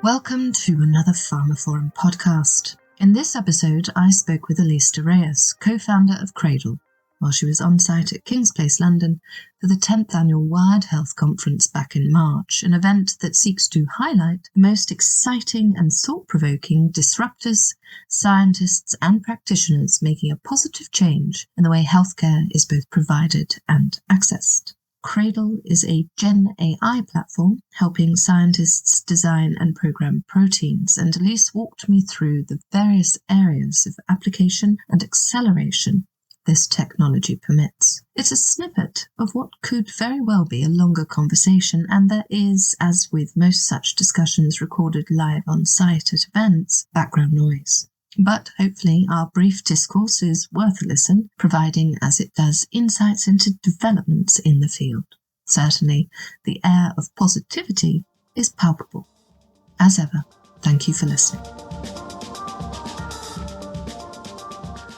Welcome to another pharmaphorum podcast. In this episode, I spoke with Elise de Reus, co-founder of Cradle, while she was on site at King's Place, London, for the 10th annual Wired Health Conference back in March, an event that seeks to highlight the most exciting and thought-provoking disruptors, scientists and practitioners making a positive change in the way healthcare is both provided and accessed. Cradle is a Gen AI platform helping scientists design and program proteins, and Elise walked me through the various areas of application and acceleration this technology permits. It's a snippet of what could very well be a longer conversation, and there is, as with most such discussions recorded live on site at events, background noise. But hopefully our brief discourse is worth a listen, providing as it does insights into developments in the field. Certainly, the air of positivity is palpable. As ever, thank you for listening.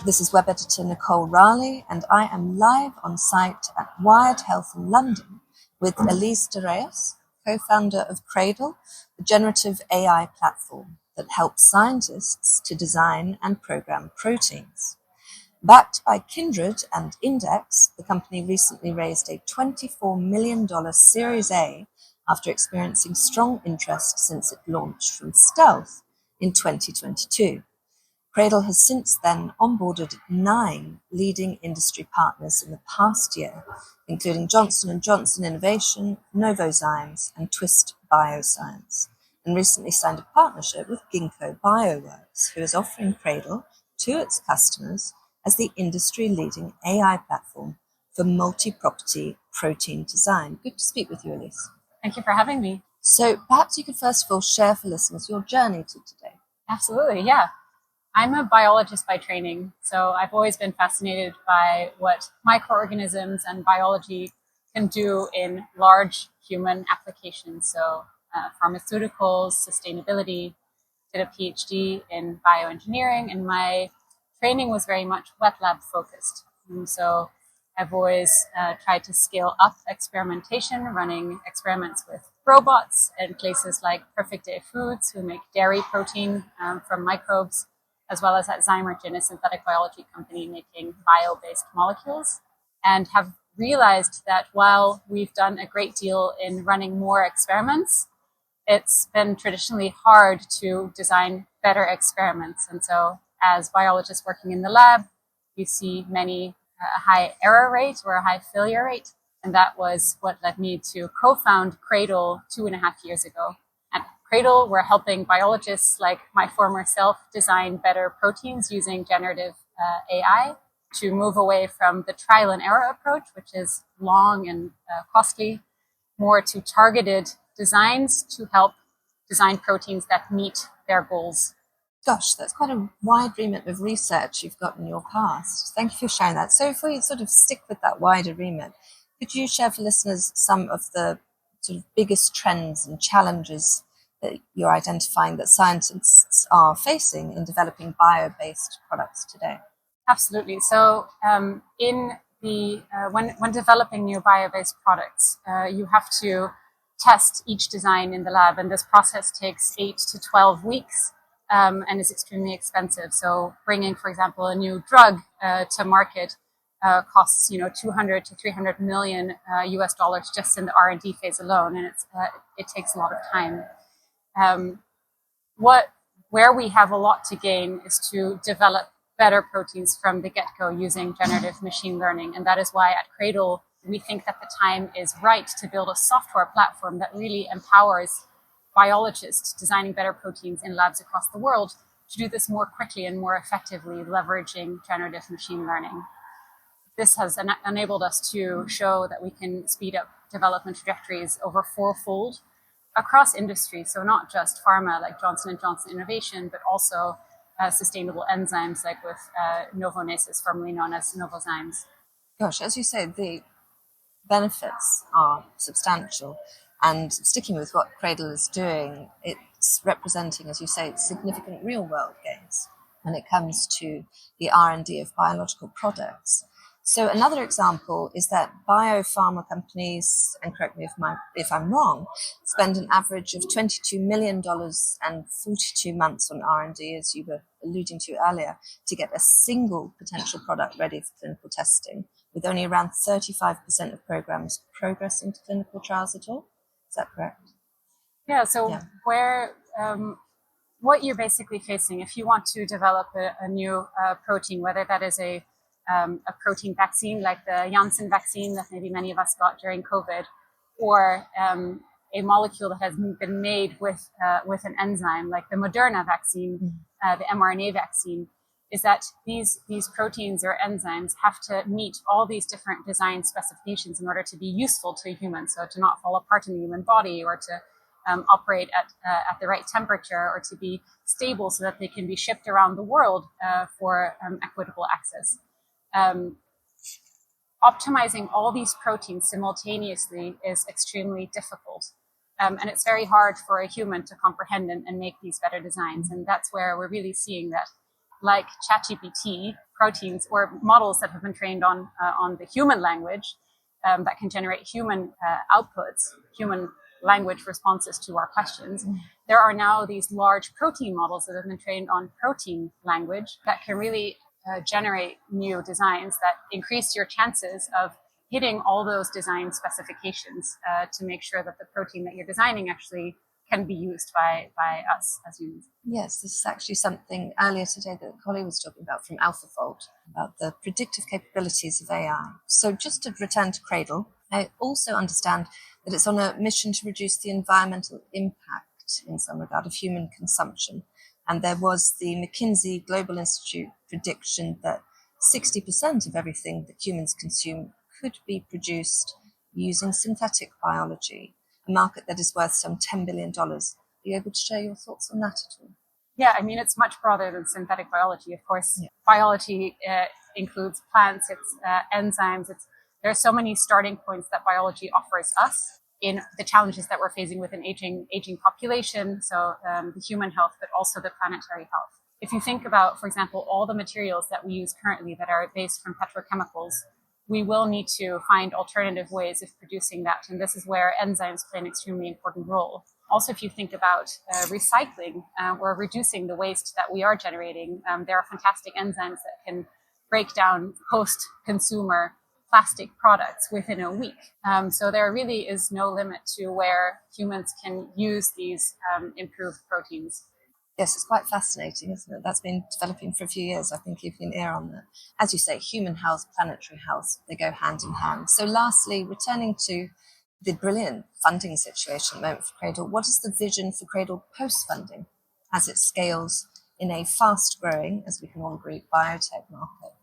This is web editor Nicole Raleigh, and I am live on site at Wired Health in London with Elise de Reus, co-founder of Cradle, the generative AI platform that helps scientists to design and program proteins. Backed by Kindred and Index, the company recently raised a $24 million Series A after experiencing strong interest since it launched from stealth in 2022. Cradle has since then onboarded 9 leading industry partners in the past year, including Johnson & Johnson Innovation, Novozymes, and Twist Bioscience, and recently signed a partnership with Ginkgo Bioworks, who is offering Cradle to its customers as the industry-leading AI platform for multi-property protein design. Good to speak with you, Elise. Thank you for having me. So perhaps you could first of all share for listeners your journey to today. Absolutely, yeah. I'm a biologist by training, so I've always been fascinated by what microorganisms and biology can do in large human applications. So pharmaceuticals, sustainability, did a PhD in bioengineering, and my training was very much wet lab focused. And so I've always tried to scale up experimentation, running experiments with robots in places like Perfect Day Foods, who make dairy protein from microbes, as well as at Zymergen, a synthetic biology company making bio-based molecules, and have realized that while we've done a great deal in running more experiments, it's been traditionally hard to design better experiments. And so as biologists working in the lab, you see many a high error rate or a high failure rate. And that was what led me to co-found Cradle 2.5 years ago. At Cradle, we're helping biologists like my former self design better proteins using generative AI to move away from the trial and error approach, which is long and costly, more to targeted designs to help design proteins that meet their goals. Gosh, that's quite a wide remit of research you've got in your past. Thank you for sharing that. So if we sort of stick with that wider remit, could you share for listeners some of the sort of biggest trends and challenges that you're identifying that scientists are facing in developing bio-based products today? Absolutely. So when developing new bio-based products, you have to test each design in the lab, and this process takes 8 to 12 weeks and is extremely expensive. So bringing, for example, a new drug to market costs 200 to 300 million US dollars just in the R&D phase alone, and it takes a lot of time. Where we have a lot to gain is to develop better proteins from the get-go using generative machine learning. And that is why at Cradle, we think that the time is right to build a software platform that really empowers biologists designing better proteins in labs across the world to do this more quickly and more effectively, leveraging generative machine learning. This has enabled us to show that we can speed up development trajectories over 4-fold across industries. So not just pharma like Johnson & Johnson Innovation, but also sustainable enzymes like with Novonesis, formerly known as Novozymes. Gosh, as you say, the benefits are substantial. And sticking with what Cradle is doing, it's representing, as you say, significant real-world gains when it comes to the R&D of biological products. So another example is that biopharma companies, and correct me if I'm wrong, spend an average of $22 million and 42 months on R&D, as you were alluding to earlier, to get a single potential product ready for clinical testing, with only around 35% of programs progressing to clinical trials at all. Is that correct? Yeah, so what you're basically facing, if you want to develop a new protein, whether that is a protein vaccine like the Janssen vaccine that maybe many of us got during COVID, or a molecule that has been made with an enzyme like the Moderna vaccine, the mRNA vaccine, is that these proteins or enzymes have to meet all these different design specifications in order to be useful to humans, so to not fall apart in the human body, or to operate at the right temperature, or to be stable so that they can be shipped around the world for equitable access. Optimizing all these proteins simultaneously is extremely difficult. And it's very hard for a human to comprehend and make these better designs. And that's where we're really seeing that, like ChatGPT, proteins or models that have been trained on the human language that can generate human outputs, human language responses to our questions. There are now these large protein models that have been trained on protein language that can really generate new designs that increase your chances of hitting all those design specifications to make sure that the protein that you're designing actually can be used by us as humans. Yes, this is actually something earlier today that Collie was talking about from AlphaFold, about the predictive capabilities of AI. So just to return to Cradle, I also understand that it's on a mission to reduce the environmental impact in some regard of human consumption. And there was the McKinsey Global Institute prediction that 60% of everything that humans consume could be produced using synthetic biology, a market that is worth some $10 billion. Are you able to share your thoughts on that at all? Yeah, I mean, it's much broader than synthetic biology. Of course, biology includes plants, it's enzymes. There are so many starting points that biology offers us in the challenges that we're facing with an aging population, so the human health, but also the planetary health. If you think about, for example, all the materials that we use currently that are based from petrochemicals, we will need to find alternative ways of producing that. And this is where enzymes play an extremely important role. Also, if you think about recycling or reducing the waste that we are generating, there are fantastic enzymes that can break down post-consumer plastic products within a week. So there really is no limit to where humans can use these improved proteins. Yes, it's quite fascinating, isn't it? That's been developing for a few years. I think you've been ear on that. As you say, human health, planetary health, they go hand in hand. So lastly, returning to the brilliant funding situation at the moment for Cradle, what is the vision for Cradle post-funding as it scales in a fast-growing, as we can all agree, biotech market?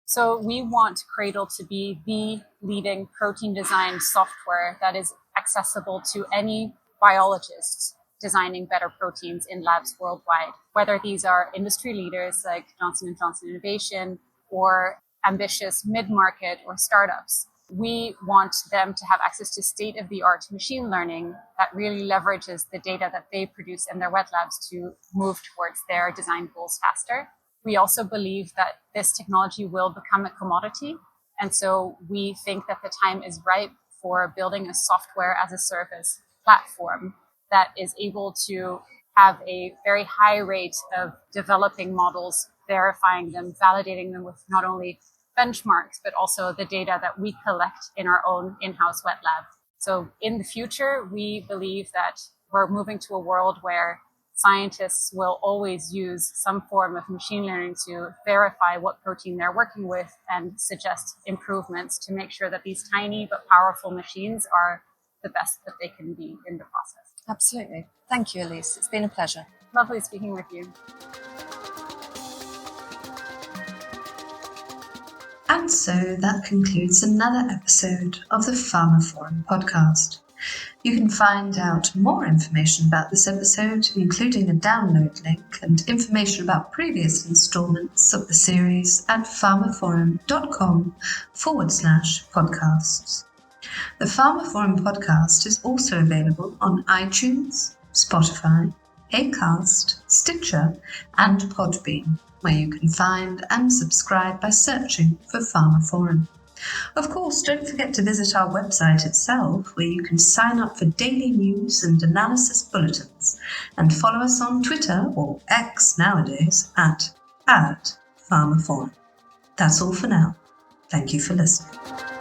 So we want Cradle to be the leading protein design software that is accessible to any biologists designing better proteins in labs worldwide, whether these are industry leaders like Johnson & Johnson Innovation or ambitious mid-market or startups. We want them to have access to state-of-the-art machine learning that really leverages the data that they produce in their wet labs to move towards their design goals faster. We also believe that this technology will become a commodity. And so we think that the time is ripe for building a software as a service platform that is able to have a very high rate of developing models, verifying them, validating them with not only benchmarks, but also the data that we collect in our own in-house wet lab. So in the future, we believe that we're moving to a world where scientists will always use some form of machine learning to verify what protein they're working with and suggest improvements to make sure that these tiny but powerful machines are the best that they can be in the process. Absolutely. Thank you, Elise. It's been a pleasure. Lovely speaking with you. And so that concludes another episode of the pharmaphorum podcast. You can find out more information about this episode, including a download link and information about previous installments of the series at pharmaphorum.com/podcasts. The pharmaphorum podcast is also available on iTunes, Spotify, Acast, Stitcher, and Podbean, where you can find and subscribe by searching for pharmaphorum. Of course, don't forget to visit our website itself, where you can sign up for daily news and analysis bulletins, and follow us on Twitter, or X nowadays, at pharmaphorum. That's all for now. Thank you for listening.